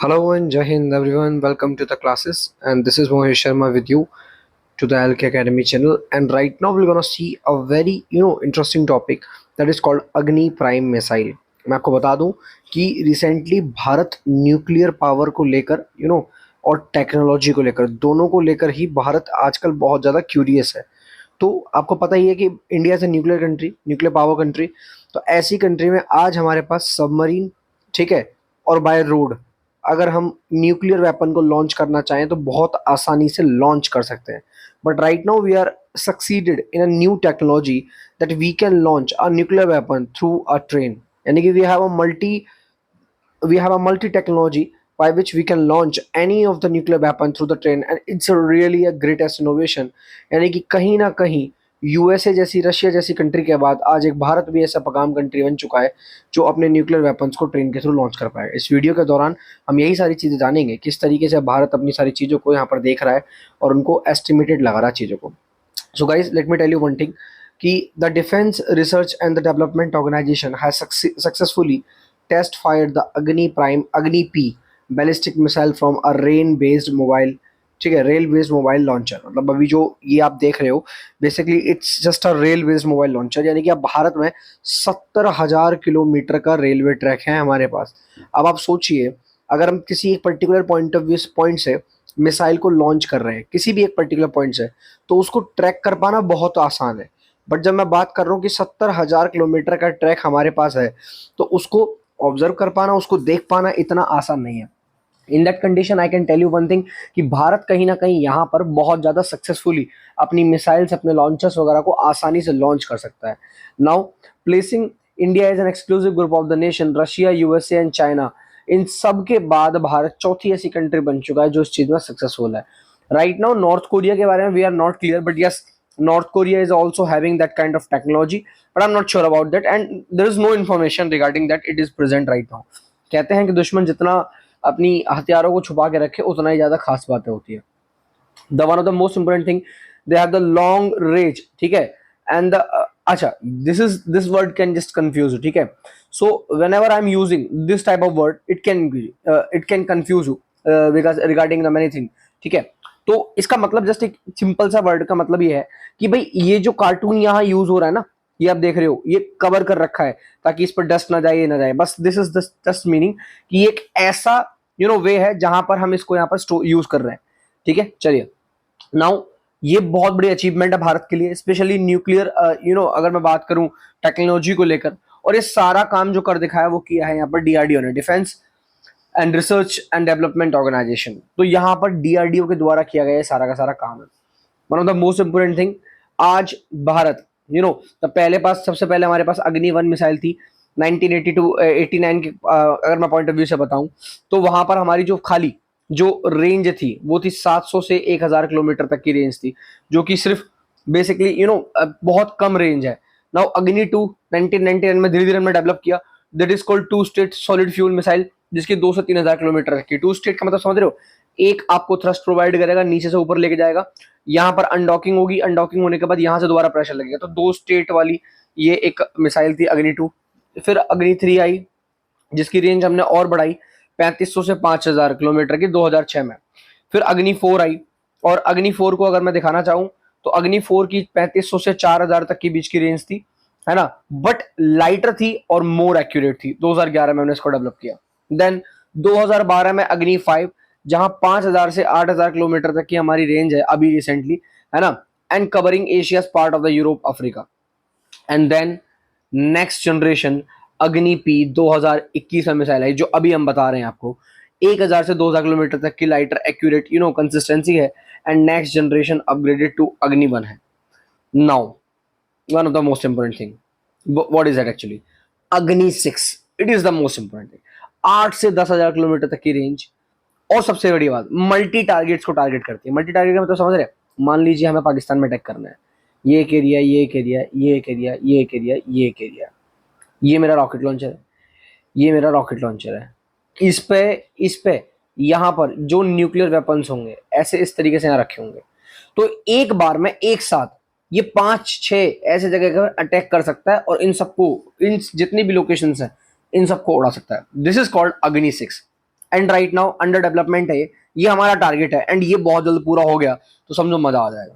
Hello and Jai Hind everyone. Welcome to the classes, and this is Mohesh Sharma with you to the LK Academy channel. And right now we're gonna see a very interesting topic that is called Agni Prime Missile. मैं आपको बता दूं कि recently Bharat nuclear power को लेकर और technology को लेकर दोनों को लेकर ही भारत आजकल बहुत ज़्यादा क्यूरियस है। तो आपको पता ही है कि India is nuclear country, nuclear power country. तो ऐसी कंट्री में आज हमारे पास सबमरीन, ठीक है, और बाय रोड अगर हम न्यूक्लियर वेपन को लॉन्च करना चाहें तो बहुत आसानी से लॉन्च कर सकते हैं। But right now we are succeeded in a new technology that we can launch a nuclear weapon through a train. यानी कि we have a multi technology by which we can launch any of the nuclear weapon through the train, and it's a really a greatest innovation। यानी कि कहीं ना कहीं USA जैसी, Russia जैसी country के बाद आज एक भारत भी ऐसा पगाम कंट्री बन चुका है जो अपने न्यूक्लियर वेपन्स को ट्रेन के थ्रू लॉन्च कर पाएगा। इस वीडियो के दौरान हम यही सारी चीज़ें जानेंगे, किस तरीके से भारत अपनी सारी चीज़ों को यहाँ पर देख रहा है और उनको एस्टिमेटेड लगा रहा है चीज़ों को। So guys, let me tell you one thing कि the defence research and the development organisation has successfully test fired the Agni P ballistic missile from a rain based mobile, ठीक है, रेल बेस्ड मोबाइल लॉन्चर। मतलब अभी जो ये आप देख रहे हो basically it's just a rail based mobile launcher. यानी कि अब भारत में 70,000 किलोमीटर का रेलवे ट्रैक है हमारे पास। अब आप सोचिए, अगर हम किसी एक पर्टिकुलर पॉइंट से मिसाइल को लॉन्च कर रहे हैं, किसी भी एक पर्टिकुलर पॉइंट से, तो उसको ट्रैक कर पाना बहुत आसान है। बट जब मैं बात कर रहा हूँ कि 70,000 किलोमीटर का ट्रैक हमारे पास है, तो उसको ऑब्जर्व कर पाना, उसको देख पाना इतना आसान नहीं है। In that condition I can tell you one thing कि भारत कहीं ना कहीं यहाँ पर बहुत ज़्यादा सक्सेसफुली अपनी मिसाइल्स, अपने लॉन्चर्स वगैरह को आसानी से लॉन्च कर सकता है। Now placing India as an exclusive group of the nation Russia, USA and China, इन सब के बाद भारत चौथी ऐसी कंट्री बन चुका है जो इस चीज़ में सक्सेसफुल है। राइट नाउ नॉर्थ कोरिया के बारे में we are not clear, but yes, North Korea is also having that kind of technology, but I'm not sure about that, and there is no information regarding that it is present right now। कहते हैं कि दुश्मन जितना अपनी हथियारों को छुपा के रखे उतना ही ज्यादा खास बातें होती है। The one of the most important thing, they have the long range, ठीक है, एंड द अच्छा, this word can just confuse you, ठीक है। So when ever I am using this type of word it can confuse you because regarding the many thing, ठीक है। तो इसका मतलब जस्ट एक सिंपल सा वर्ड का मतलब ये है कि भाई ये जो कार्टून यहाँ यूज हो रहा है ना, ये आप देख रहे हो, ये कवर कर रखा है ताकि इस पर डस्ट ना जाए, ये ना जाए, बस दिस इज जस्ट मीनिंग कि एक ऐसा वे है जहां पर हम इसको यहाँ पर यूज कर रहे हैं, ठीक है। चलिए, नाउ ये बहुत बड़ी अचीवमेंट है भारत के लिए, स्पेशली न्यूक्लियर अगर मैं बात करूं टेक्नोलॉजी को लेकर, और ये सारा काम जो कर दिखाया वो किया है यहाँ पर डीआरडीओ ने, defence and research and development organization. तो यहाँ पर डीआरडीओ के द्वारा किया गया सारा का सारा काम है। One of the most important thing, आज भारत तो पहले पास, सबसे पहले हमारे पास अग्नि 1 मिसाइल थी 1982 89 के, अगर मैं पॉइंट ऑफ व्यू से बताऊं तो वहां पर हमारी जो खाली जो रेंज थी वो थी 700 से 1000 किलोमीटर तक की रेंज थी, जो कि सिर्फ बेसिकली बहुत कम रेंज है। नाउ अग्नि 2 1999 में धीरे धीरे हमने डेवलप किया, that is called two stage solid fuel missile, जिसकी 2 से 3000 किलोमीटर तक की। टू स्टेट का मतलब समझ रहे हो, एक आपको थ्रस्ट प्रोवाइड करेगा, नीचे से ऊपर लेके जाएगा, यहाँ पर अनडॉकिंग होगी, अनडॉकिंग होने के बाद यहाँ से दोबारा प्रेशर लगेगा। तो 2 स्टेट वाली ये एक मिसाइल थी अग्नि 2। फिर अग्नि 3 आई, जिसकी रेंज हमने और बढ़ाई 3500 से 5000 किलोमीटर की 2006 में। फिर अग्नि 4 आई, और अग्नि 4 को अगर मैं दिखाना चाहूँ तो अग्नि 4 की 3500 से 4000 तक की बीच की रेंज थी, है ना, बट लाइटर थी और मोर एक्यूरेट थी। 2011 में हमने इसको डेवलप किया। देन 2012 में अग्नि 5, जहां 5000 से 8000 किलोमीटर तक की हमारी रेंज है अभी रिसेंटली, है ना, and covering Asia part of the Europe Africa. And then next generation Agni P 2021 में मिसाइल है, जो अभी हम बता रहे हैं आपको, 1000 से 2000 किलोमीटर तक की लाइटर एक्यूरेट कंसिस्टेंसी है, and next generation upgraded to Agni 1 है। Now one of the most important thing, what is that actually, Agni 6, it is the most important thing. 8 से 10,000 किलोमीटर तक की रेंज, और सबसे बड़ी बात, मल्टी टारगेट्स को टारगेट करती है। मल्टी टारगेट का मतलब समझ रहे हैं, मान लीजिए हमें पाकिस्तान में अटैक करना है, ये एक एरिया, ये एक एरिया, ये एक एरिया, ये एक एरिया, ये एक एरिया, ये मेरा रॉकेट लॉन्चर है, ये मेरा रॉकेट लॉन्चर है, इस पे यहाँ पर जो न्यूक्लियर वेपन्स होंगे ऐसे इस तरीके से यहाँ रखे होंगे, तो एक बार में एक साथ ये 5-6 ऐसे जगह पर अटैक कर सकता है, और इन सबको, इन जितनी भी लोकेशंस हैं इन सबको उड़ा सकता है। दिस इज कॉल्ड अग्नि 6। And right now under development है ये हमारा टारगेट है एंड ये बहुत जल्द पूरा हो गया तो समझो मजा आ जाएगा।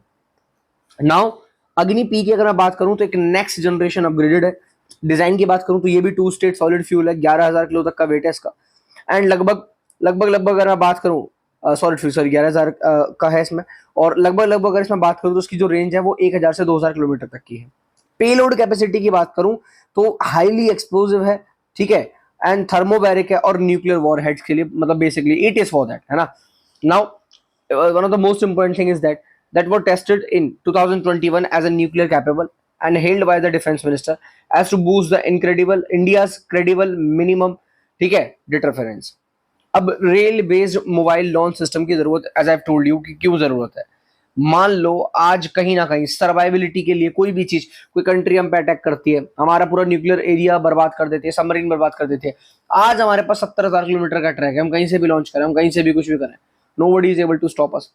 नाउ अग्नि पी की अगर मैं बात करूं तो एक नेक्स्ट जनरेशन अपग्रेडेड है। डिजाइन की बात करूं तो ये भी 2 स्टेट सॉलिड फ्यूल है, 11,000 किलो तक का वेट है इसका। एंड लगभग अगर मैं बात करूं सॉलिड फ्यूल सॉरी 11,000 का है इसमें। और लगभग अगर इसमें बात करूं तो उसकी जो रेंज है वो 1,000 से 2,000 किलोमीटर तक की है। पेलोड कैपेसिटी की बात करूं तो हाईली एक्सप्लोसिव है, ठीक है, एंड थर्मोबैरिक है और न्यूक्लियर वॉर हेड्स के लिए मतलब basically it is for that, है ना। Now one of the most important thing is that were tested in 2021 as a nuclear capable and hailed by the defense minister as to boost the incredible India's credible minimum, ठीक है, डिटरफेरेंस। अब rail based mobile launch system की जरूरत as I told you कि क्यों जरूरत है। मान लो आज कहीं ना कहीं सर्वाइबिलिटी के लिए कोई भी चीज, कोई कंट्री हम पे अटैक करती है, हमारा पूरा न्यूक्लियर एरिया बर्बाद कर देती है, सबमरीन बर्बाद कर देती है। आज हमारे पास 70,000 किलोमीटर का ट्रैक है, हम कहीं से भी लॉन्च करें, हम कहीं से भी कुछ भी करें, nobody is able to stop us।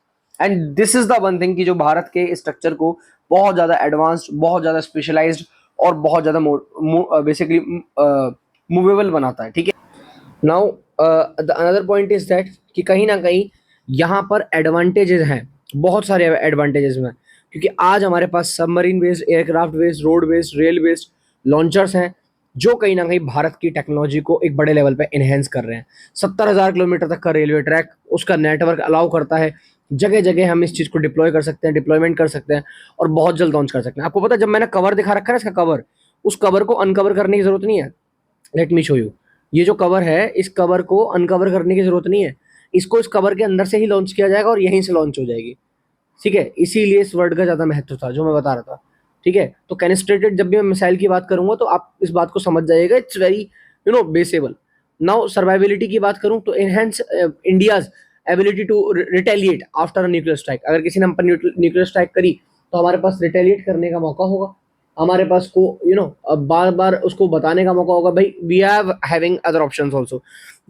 And this is the one thing कि जो भारत के स्ट्रक्चर को बहुत ज्यादा एडवांस्ड, बहुत ज्यादा स्पेशलाइज्ड और बहुत ज्यादा बेसिकली मूवेबल बनाता है, ठीक है। Now the another point is that कि कहीं ना कहीं यहाँ पर एडवांटेजेस हैं, बहुत सारे एडवांटेजेस हैं, क्योंकि आज हमारे पास submarine based, aircraft based, road based, rail based launchers हैं जो कहीं ना कहीं भारत की टेक्नोलॉजी को एक बड़े लेवल पे इनहेंस कर रहे हैं। 70,000 किलोमीटर तक का रेलवे ट्रैक, उसका नेटवर्क अलाउ करता है, जगह जगह हम इस चीज़ को डिप्लॉय कर सकते हैं, डिप्लॉयमेंट कर सकते हैं और बहुत जल्द लॉन्च कर सकते हैं। आपको पता है जब मैंने कवर दिखा रखा है ना, इसका कवर, उस कवर को अनकवर करने की जरूरत नहीं है। Let me show you. ये जो कवर है, इस कवर को अनकवर करने की जरूरत नहीं है, इसको इस कवर के अंदर से ही लॉन्च किया जाएगा और यहीं से लॉन्च हो जाएगी, ठीक है। इसीलिए इस वर्ड का ज्यादा महत्व था जो मैं बता रहा था, ठीक है। तो कैनिस्ट्रेटेड, जब भी मैं मिसाइल की बात करूंगा तो आप इस बात को समझ जाइएगा, it's very basable. Now survivability की बात करूं तो enhance India's ability to retaliate after a nuclear strike. अगर किसी ने हम पर न्यूक्लियर स्ट्राइक करी तो हमारे पास रिटेलिएट करने का मौका होगा, हमारे पास को बार बार उसको बताने का मौका होगा, भाई we have having other options also.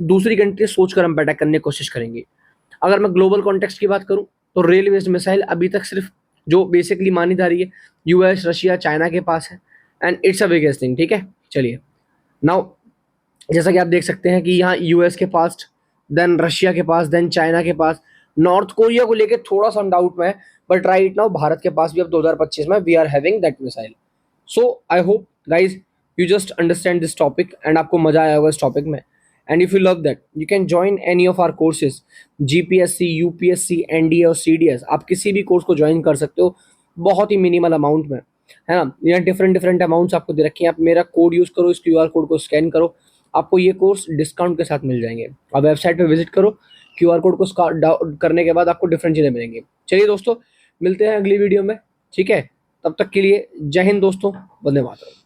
दूसरी कंट्री सोचकर हम अटैक करने की कोशिश करेंगे। अगर मैं ग्लोबल कॉन्टेक्स्ट की बात करूं तो रेल बेस्ड मिसाइल अभी तक सिर्फ जो बेसिकली मानी जा रही है यूएस, रशिया, चाइना के पास है and it's a biggest thing, ठीक है। चलिए नाउ जैसा कि आप देख सकते हैं कि यहाँ यूएस के पास, देन रशिया के पास, देन चाइना के पास, नॉर्थ कोरिया को लेके थोड़ा सा डाउट में है, बट राइट नाउ भारत के पास भी अब 2025 में we are having that missile. So I hope guys you just understand this topic and आपको मजा आया होगा इस टॉपिक में। And if you love that you can join any of our courses, GPSC, UPSC, NDA और CDS, आप किसी भी कोर्स को ज्वाइन कर सकते हो बहुत ही मिनिमल अमाउंट में, है ना। यहाँ डिफरेंट डिफरेंट अमाउंट्स आपको दे रखे हैं, आप मेरा कोड यूज करो, इस क्यूआर कोड को स्कैन करो, आपको ये कोर्स डिस्काउंट के साथ मिल जाएंगे। आप वेबसाइट पे विजिट करो, क्यूआर कोड को करने के बाद आपको डिफरेंट चीज़ें मिलेंगी। चलिए दोस्तों, मिलते हैं अगली वीडियो में, ठीक है। तब तक के लिए जय हिंद दोस्तों, वंदे मातरम।